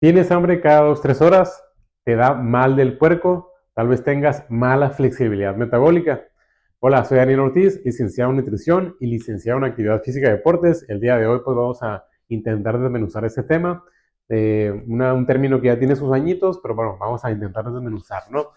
¿Tienes hambre cada 2, 3 horas? ¿Te da mal del puerco? Tal vez tengas mala flexibilidad metabólica. Hola, soy Daniel Ortiz, licenciado en nutrición y licenciado en actividad física y deportes. El día de hoy pues vamos a intentar desmenuzar este tema, un término que ya tiene sus añitos, pero bueno, vamos a intentar desmenuzar, ¿no?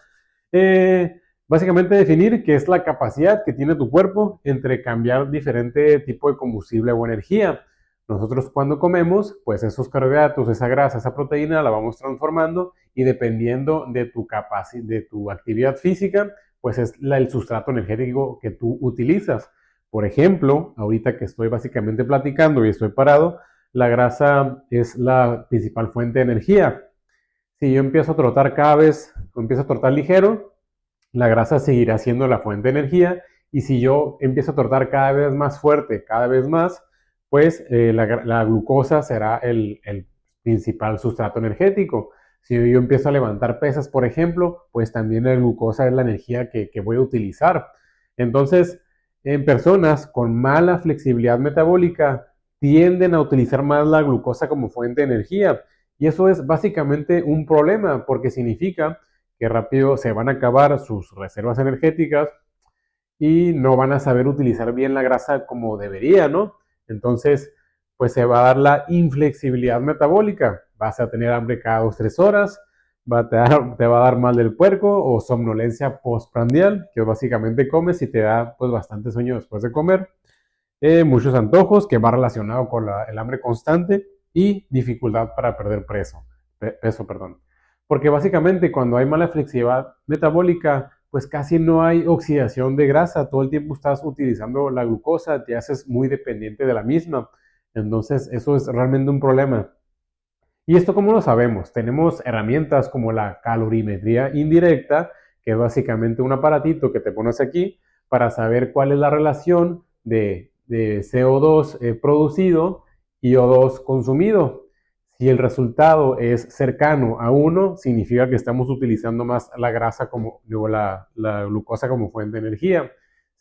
Básicamente definir qué es la capacidad que tiene tu cuerpo entre cambiar diferente tipo de combustible o energía. Nosotros cuando comemos, pues esos carbohidratos, esa grasa, esa proteína la vamos transformando y dependiendo de tu capacidad, de tu actividad física, pues es el sustrato energético que tú utilizas. Por ejemplo, ahorita que estoy básicamente platicando y estoy parado, la grasa es la principal fuente de energía. Si yo empiezo a trotar cada vez, empiezo a trotar ligero, la grasa seguirá siendo la fuente de energía. Y si yo empiezo a trotar cada vez más fuerte, cada vez más, pues la glucosa será el principal sustrato energético. Si yo empiezo a levantar pesas, por ejemplo, pues también la glucosa es la energía que voy a utilizar. Entonces, en personas con mala flexibilidad metabólica, tienden a utilizar más la glucosa como fuente de energía. Y eso es básicamente un problema porque significa que rápido se van a acabar sus reservas energéticas y no van a saber utilizar bien la grasa como debería, ¿no? Entonces, pues se va a dar la inflexibilidad metabólica. Vas a tener hambre cada 2, 3 horas, te va a dar mal del puerco o somnolencia postprandial, que básicamente comes y te da pues bastante sueño después de comer. Muchos antojos, que va relacionado con el hambre constante y dificultad para perder peso, perdón. Porque básicamente cuando hay mala flexibilidad metabólica, pues casi no hay oxidación de grasa, todo el tiempo estás utilizando la glucosa, te haces muy dependiente de la misma. Entonces eso es realmente un problema. ¿Y esto cómo lo sabemos? Tenemos herramientas como la calorimetría indirecta, que es básicamente un aparatito que te pones aquí para saber cuál es la relación de CO2 producido y O2 consumido. Si el resultado es cercano a 1, significa que estamos utilizando más la grasa digo, la glucosa como fuente de energía.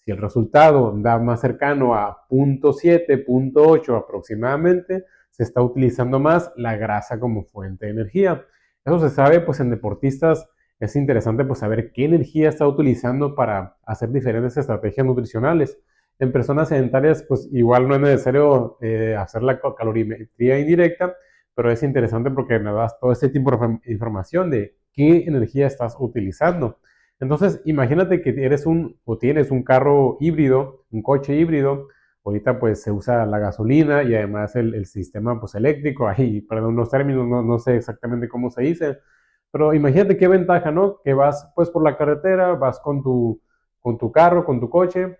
Si el resultado da más cercano a 0.7, 0.8 aproximadamente, se está utilizando más la grasa como fuente de energía. Eso se sabe, pues en deportistas es interesante pues saber qué energía está utilizando para hacer diferentes estrategias nutricionales. En personas sedentarias, pues igual no es necesario hacer la calorimetría indirecta, pero es interesante porque me das todo este tipo de información de qué energía estás utilizando. Entonces, imagínate que eres o tienes un carro híbrido, un coche híbrido. Ahorita pues se usa la gasolina y además el sistema pues eléctrico, ahí, perdón los términos, no sé exactamente cómo se dice, pero imagínate qué ventaja, ¿no? Que vas pues por la carretera, vas con tu carro, con tu coche,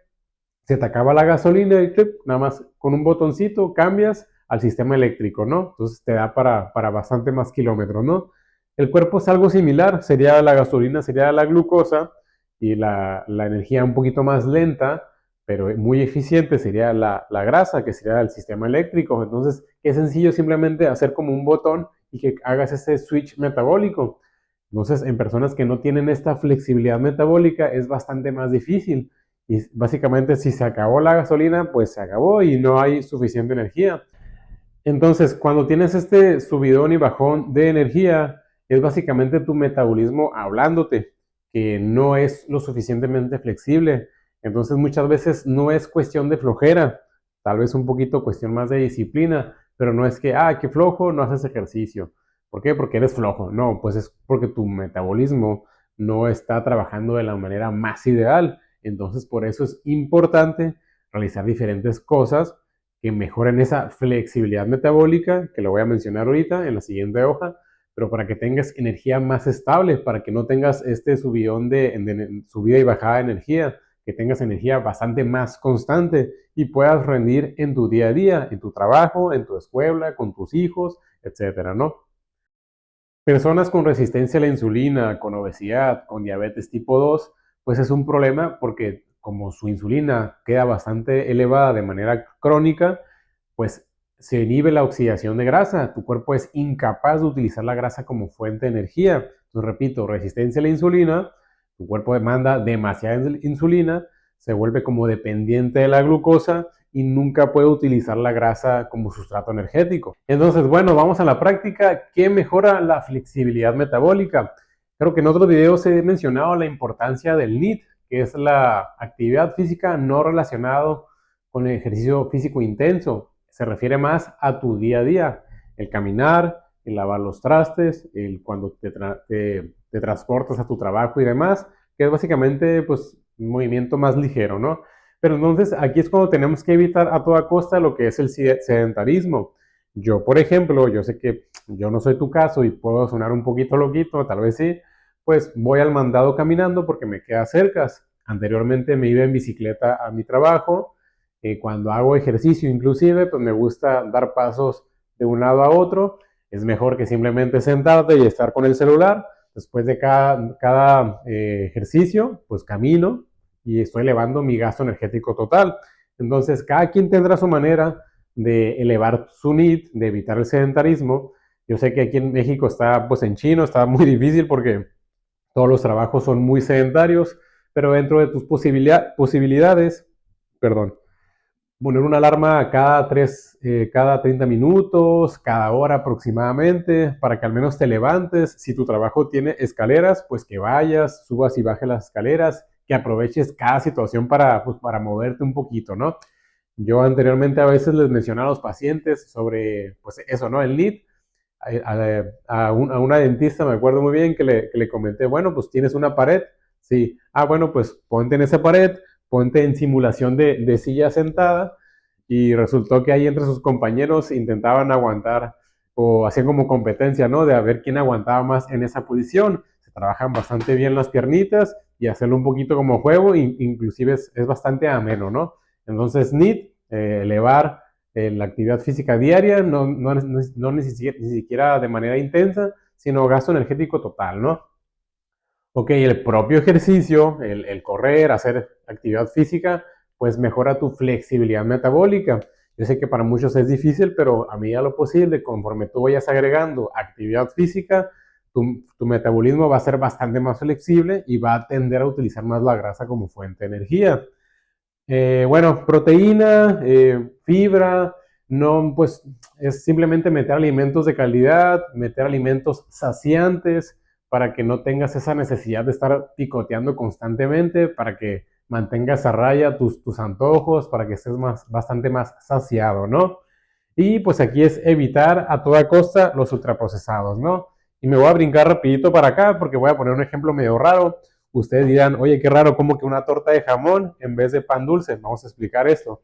se te acaba la gasolina y nada más con un botoncito cambias al sistema eléctrico, ¿no? Entonces te da para bastante más kilómetros, ¿no? El cuerpo es algo similar, sería la gasolina, sería la glucosa y la energía un poquito más lenta, pero muy eficiente sería la grasa, que sería el sistema eléctrico. Entonces, es sencillo simplemente hacer como un botón y que hagas ese switch metabólico. Entonces, en personas que no tienen esta flexibilidad metabólica es bastante más difícil. Y básicamente si se acabó la gasolina, pues se acabó y no hay suficiente energía. Entonces, cuando tienes este subidón y bajón de energía, es básicamente tu metabolismo hablándote, que no es lo suficientemente flexible. Entonces, muchas veces no es cuestión de flojera, tal vez un poquito cuestión más de disciplina, pero no es que, qué flojo, no haces ejercicio. ¿Por qué? Porque eres flojo. No, pues es porque tu metabolismo no está trabajando de la manera más ideal. Entonces, por eso es importante realizar diferentes cosas que mejoren esa flexibilidad metabólica, que lo voy a mencionar ahorita en la siguiente hoja, pero para que tengas energía más estable, para que no tengas este subidón de subida y bajada de energía, que tengas energía bastante más constante y puedas rendir en tu día a día, en tu trabajo, en tu escuela, con tus hijos, etcétera, ¿no? Personas con resistencia a la insulina, con obesidad, con diabetes tipo 2, pues es un problema porque como su insulina queda bastante elevada de manera crónica, pues se inhibe la oxidación de grasa. Tu cuerpo es incapaz de utilizar la grasa como fuente de energía. Entonces, repito, resistencia a la insulina, tu cuerpo demanda demasiada insulina, se vuelve como dependiente de la glucosa y nunca puede utilizar la grasa como sustrato energético. Entonces, bueno, vamos a la práctica. ¿Qué mejora la flexibilidad metabólica? Creo que en otros videos he mencionado la importancia del NEAT, que es la actividad física no relacionada con el ejercicio físico intenso. Se refiere más a tu día a día, el caminar, el lavar los trastes, el cuando te transportas a tu trabajo y demás, que es básicamente pues un movimiento más ligero, ¿no? Pero entonces aquí es cuando tenemos que evitar a toda costa lo que es el sedentarismo. Yo, por ejemplo, yo sé que yo no soy tu caso y puedo sonar un poquito loquito, tal vez sí, pues voy al mandado caminando porque me queda cerca. Anteriormente me iba en bicicleta a mi trabajo. Cuando hago ejercicio inclusive, pues me gusta dar pasos de un lado a otro. Es mejor que simplemente sentarte y estar con el celular. Después de cada ejercicio, pues camino y estoy elevando mi gasto energético total. Entonces, cada quien tendrá su manera de elevar su NEAT, de evitar el sedentarismo. Yo sé que aquí en México está, pues en chino, está muy difícil porque todos los trabajos son muy sedentarios, pero dentro de tus posibilidades, perdón, poner una alarma cada 30 minutos, cada hora aproximadamente, para que al menos te levantes. Si tu trabajo tiene escaleras, pues que vayas, subas y bajes las escaleras, que aproveches cada situación pues, para moverte un poquito, ¿no? Yo anteriormente a veces les mencionaba a los pacientes sobre, pues eso, ¿no? El NEAT. A una dentista me acuerdo muy bien que le comenté, bueno, pues tienes una pared, sí, bueno, pues ponte en esa pared, ponte en simulación de silla sentada, y resultó que ahí entre sus compañeros intentaban aguantar o hacían como competencia, ¿no? De a ver quién aguantaba más en esa posición. Se trabajan bastante bien las piernitas y hacerlo un poquito como juego, inclusive es bastante ameno, ¿no? Entonces, NEAT, elevar la actividad física diaria, ni siquiera de manera intensa, sino gasto energético total, ¿no? Ok, el propio ejercicio, el correr, hacer actividad física, pues mejora tu flexibilidad metabólica. Yo sé que para muchos es difícil, pero a medida lo posible, conforme tú vayas agregando actividad física, tu metabolismo va a ser bastante más flexible y va a tender a utilizar más la grasa como fuente de energía. Bueno, proteína, fibra, no, pues es simplemente meter alimentos de calidad, meter alimentos saciantes para que no tengas esa necesidad de estar picoteando constantemente, para que mantengas a raya tus antojos, para que estés bastante más saciado, ¿no? Y pues aquí es evitar a toda costa los ultraprocesados, ¿no? Y me voy a brincar rapidito para acá porque voy a poner un ejemplo medio raro. Ustedes dirán, oye, qué raro, como que una torta de jamón en vez de pan dulce. Vamos a explicar esto.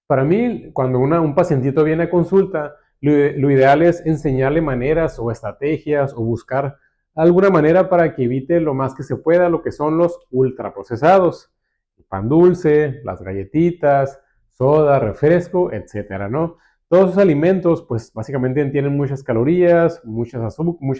Para mí, cuando un pacientito viene a consulta, lo ideal es enseñarle maneras o estrategias o buscar alguna manera para que evite lo más que se pueda lo que son los ultraprocesados. El pan dulce, las galletitas, soda, refresco, etcétera, ¿no? Todos esos alimentos, pues básicamente tienen muchas calorías, mucho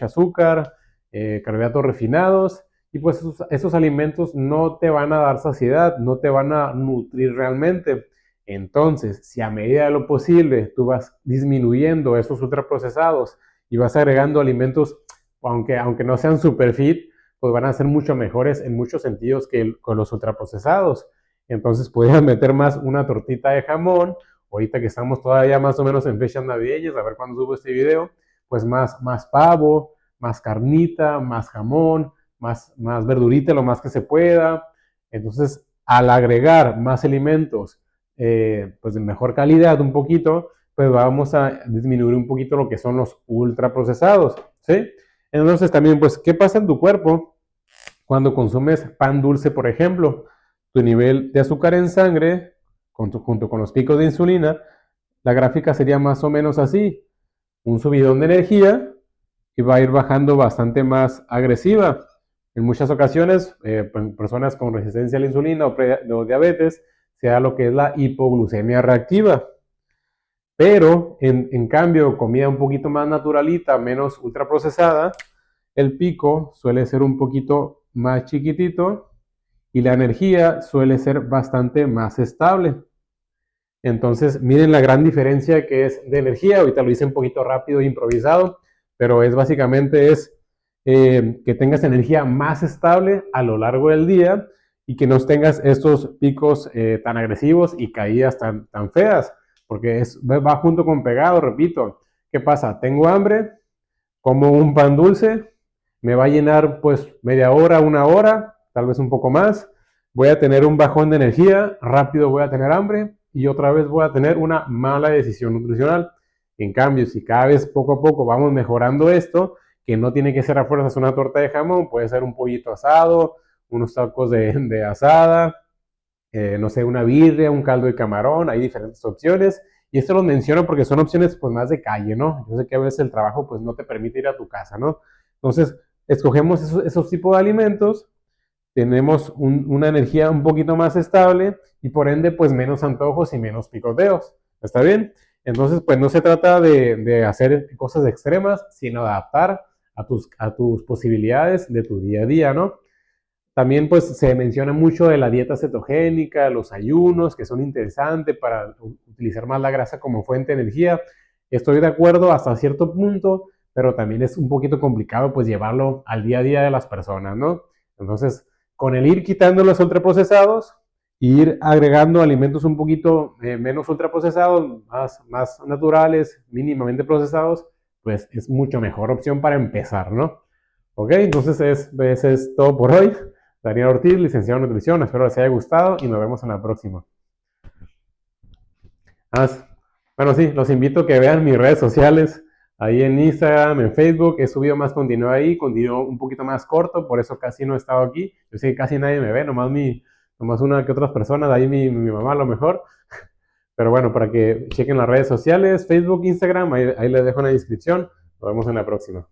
azúcar, carbohidratos refinados, y pues esos alimentos no te van a dar saciedad, no te van a nutrir realmente. Entonces, si a medida de lo posible tú vas disminuyendo esos ultraprocesados y vas agregando alimentos, aunque no sean super fit, pues van a ser mucho mejores en muchos sentidos que con los ultraprocesados. Entonces, podrías meter más una tortita de jamón, ahorita que estamos todavía más o menos en fechas navideñas, a ver cuándo subo este video, pues más pavo, más carnita, más jamón, más verdurita, lo más que se pueda. Entonces, al agregar más alimentos pues de mejor calidad un poquito, pues vamos a disminuir un poquito lo que son los ultraprocesados, ¿sí? Entonces también, pues, ¿qué pasa en tu cuerpo cuando consumes pan dulce, por ejemplo? Tu nivel de azúcar en sangre, junto con los picos de insulina, la gráfica sería más o menos así, un subidón de energía y va a ir bajando bastante más agresiva. En muchas ocasiones, personas con resistencia a la insulina o diabetes, se da lo que es la hipoglucemia reactiva. Pero, en cambio, comida un poquito más naturalita, menos ultraprocesada, el pico suele ser un poquito más chiquitito y la energía suele ser bastante más estable. Entonces, miren la gran diferencia que es de energía. Ahorita lo hice un poquito rápido e improvisado, pero básicamente que tengas energía más estable a lo largo del día y que no tengas estos picos tan agresivos y caídas tan feas, porque va junto con pegado, repito. ¿Qué pasa? Tengo hambre, como un pan dulce, me va a llenar pues media hora, una hora, tal vez un poco más, voy a tener un bajón de energía, rápido voy a tener hambre y otra vez voy a tener una mala decisión nutricional. En cambio, si cada vez poco a poco vamos mejorando esto, que no tiene que ser a fuerzas una torta de jamón, puede ser un pollito asado, unos tacos de asada, no sé, una birria, un caldo de camarón, hay diferentes opciones. Y esto lo menciono porque son opciones pues más de calle, ¿no? Yo sé que a veces el trabajo pues no te permite ir a tu casa, ¿no? Entonces, escogemos esos tipos de alimentos, tenemos una energía un poquito más estable y por ende pues menos antojos y menos picoteos. ¿Está bien? Entonces, pues no se trata de hacer cosas extremas, sino de adaptar a tus posibilidades de tu día a día, ¿no? También pues se menciona mucho de la dieta cetogénica, los ayunos, que son interesantes para utilizar más la grasa como fuente de energía. Estoy de acuerdo hasta cierto punto, pero también es un poquito complicado pues llevarlo al día a día de las personas, ¿no? Entonces, con el ir quitando los ultraprocesados e ir agregando alimentos un poquito menos ultraprocesados, más naturales, mínimamente procesados, pues es mucho mejor opción para empezar, ¿no? Ok, entonces es todo por hoy. Daniel Ortiz, licenciado en nutrición. Espero les haya gustado y nos vemos en la próxima. Ah, bueno, sí, los invito a que vean mis redes sociales. Ahí en Instagram, en Facebook, he subido más contenido ahí, contenido un poquito más corto, por eso casi no he estado aquí. Yo sé que casi nadie me ve, nomás una que otras personas, ahí mi mamá a lo mejor. Pero bueno, para que chequen las redes sociales, Facebook, Instagram, ahí les dejo en la descripción. Nos vemos en la próxima.